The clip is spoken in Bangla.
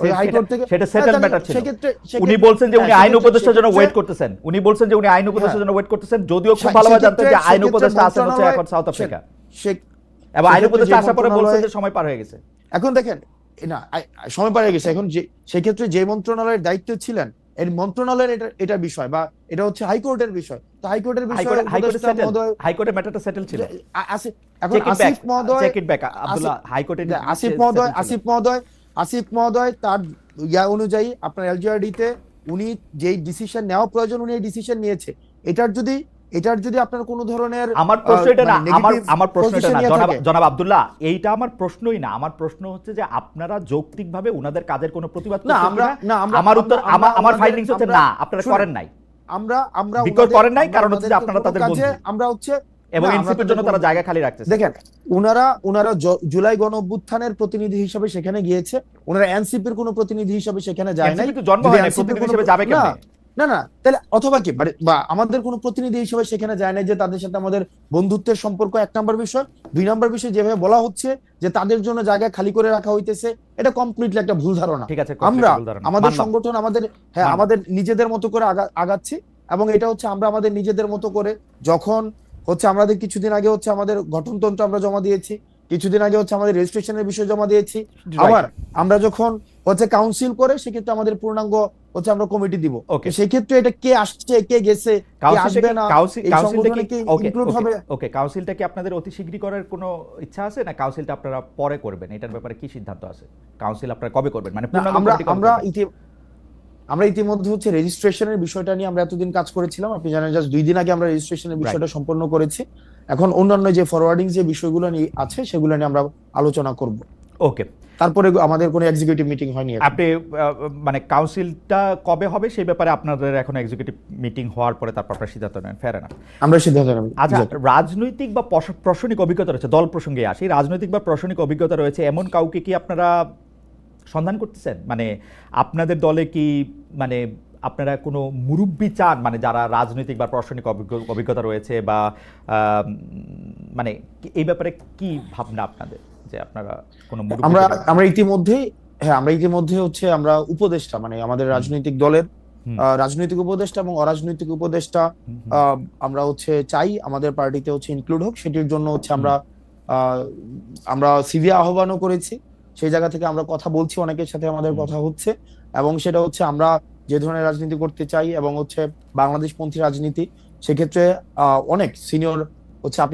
ওই হাইকোর্ট থেকে সেটা সেটেল ম্যাটার ছিল। সেক্ষেত্রে উনি বলছেন যে উনি আইন উপদেষ্টার জন্য ওয়েট করতেছেন, উনি বলছেন যে উনি আইন উপদেষ্টার জন্য ওয়েট করতেছেন, যদিও খুব ভালোভাবে জানতেন যে আইন উপদেষ্টা আছেন হচ্ছে এখন সাউথ আফ্রিকা, এবং আইন উপদেষ্টা আসার পরে বলছেন যে সময় পার হয়ে গেছে। এখন দেখেন না সময় পার হয়ে গেছে, এখন যে সেক্ষেত্রে যে মন্ত্রণালয়ের দায়িত্ব ছিলেন এই মন্ত্রণালয়ের এটা বিষয় বা এটা হচ্ছে হাইকোর্টের বিষয়, তো হাইকোর্টের বিষয়ে হাইকোর্টের ম্যাটারটা সেটেল ছিল। এখন আসিফ মহোদয় চেক ইট ব্যাক আব্দুল্লাহ, হাইকোর্টের আসিফ মহোদয় তার ইয়া অনুযায়ী আপনার এলজিআরডি তে উনি যেই ডিসিশন নেওয়া প্রয়োজন উনি এই ডিসিশন নিয়েছে। এটার যদি আপনার কোনো ধরনের আমার প্রশ্ন এটা না, আমার প্রশ্ন এটা না জনাব আব্দুল্লাহ, এইটা আমার প্রশ্নই না। আমার প্রশ্ন হচ্ছে যে আপনারা যৌক্তিকভাবে উনাদের কাজের কোনো প্রতিবাদ করছেন না? আমার উত্তর, আমার ফাইন্ডিংস হচ্ছে না, আপনারা করেন নাই। আমরা বিকজ করেন নাই, কারণ হচ্ছে যে আপনারা তাদের বন্ধু, আমরা হচ্ছে এবং এনসিপির জন্য তারা জায়গা খালি রাখতেছে। দেখেন উনারা জুলাই গণ অভ্যুত্থানের প্রতিনিধি হিসেবে সেখানে গিয়েছে, ওনারা এনসিপির কোনো প্রতিনিধি হিসেবে সেখানে যায় নাই। এনসিপি তো জন্ম হয় না, প্রতিনিধি হিসেবে যাবে কেন? না তাহলে অথবা কি বা আমাদের কোনো প্রতিনিধি হিসেবে সেখানে যায় না যে তাদের সাথে আমাদের বন্ধুত্বের সম্পর্ক, এক নম্বর বিষয়। দুই নম্বর বিষয় যেভাবে বলা হচ্ছে যে তাদের জন্য জায়গা খালি করে রাখা হইতেছে, এটা কমপ্লিটলি একটা ভুল ধারণা। আমরা আমাদের সংগঠন আমাদের নিজেদের মতো করে আগাচ্ছি, এবং এটা হচ্ছে আমরা আমাদের নিজেদের মতো করে যখন হচ্ছে আমাদের কিছুদিন আগে হচ্ছে আমাদের গঠনতন্ত্র আমরা জমা দিয়েছি, কিছুদিন আগে হচ্ছে আমাদের রেজিস্ট্রেশনের বিষয় জমা দিয়েছি, আবার আমরা যখন হচ্ছে কাউন্সিল করে সেক্ষেত্রে আমাদের পূর্ণাঙ্গ হচ্ছে আমরা কমিটি দিব। সেক্ষেত্রে এটা কে আসছে কে গেছে কে আসবে না এই সংগঠনে কি ইনক্লুড হবে? ওকে, কাউন্সিলটা কি আপনাদের অতি শীঘ্রই করার কোনো ইচ্ছা আছে, না কাউন্সিলটা আপনারা পরে করবেন? এটার ব্যাপারে কি সিদ্ধান্ত আছে? কাউন্সিল আপনারা কবে করবেন? মানে আমরা ইতিমধ্যে হচ্ছে রেজিস্ট্রেশনের বিষয়টা নিয়ে আমরা এতদিন কাজ করেছিলাম, আপনি জানেন জাস্ট 2 দিন আগে আমরা রেজিস্ট্রেশনের বিষয়টা সম্পন্ন করেছি। এখন অন্যান্য যে ফরওয়ার্ডিং যে বিষয়গুলো নিয়ে আছে সেগুলো নিয়ে আমরা আলোচনা করব। ওকে, তারপরে আমাদের কোনো এক্সিকিউটিভ মিটিং হয়নি। আপনি মানে কাউন্সিলটা কবে হবে সেই ব্যাপারে আপনাদের এখন এক্সিকিউটিভ মিটিং হওয়ার পরে তারপর আপনারা সিদ্ধান্ত নেন, ফের না? আমরা সিদ্ধান্ত নেব। আচ্ছা, রাজনৈতিক বা প্রশাসনিক অভিজ্ঞতা রয়েছে, দল প্রসঙ্গে আসি, রাজনৈতিক বা প্রশাসনিক অভিজ্ঞতা রয়েছে এমন কাউকে কি আপনারা সন্ধান করতেছেন? মানে আপনাদের দলে কি মানে আপনারা কোনো মুরব্বি চান, মানে যারা রাজনৈতিক বা প্রশাসনিক অভিজ্ঞতা রয়েছে, বা মানে এই ব্যাপারে কি ভাবনা আপনাদের, যে আপনারা কোনো আমরা ইতিমধ্যে হচ্ছে আমরা উপদেষ্টা, মানে আমাদের রাজনৈতিক দলের রাজনৈতিক উপদেষ্টা এবং অরাজনৈতিক উপদেষ্টা আমরা হচ্ছে চাই আমাদের পার্টিতে হচ্ছে ইনক্লুড হোক। সেটির জন্য হচ্ছে আমরা সিভি আহ্বানও করেছি, সেই জায়গা থেকে আমরা কথা বলছি, অনেকের সাথে আমাদের কথা হচ্ছে, এবং সেটা হচ্ছে আমরা যে ধরনের রাজনীতি করতে চাই এবং হচ্ছে বাংলাদেশপন্থী রাজনীতি, সেক্ষেত্রে অনেক সিনিয়র হচ্ছে আপনি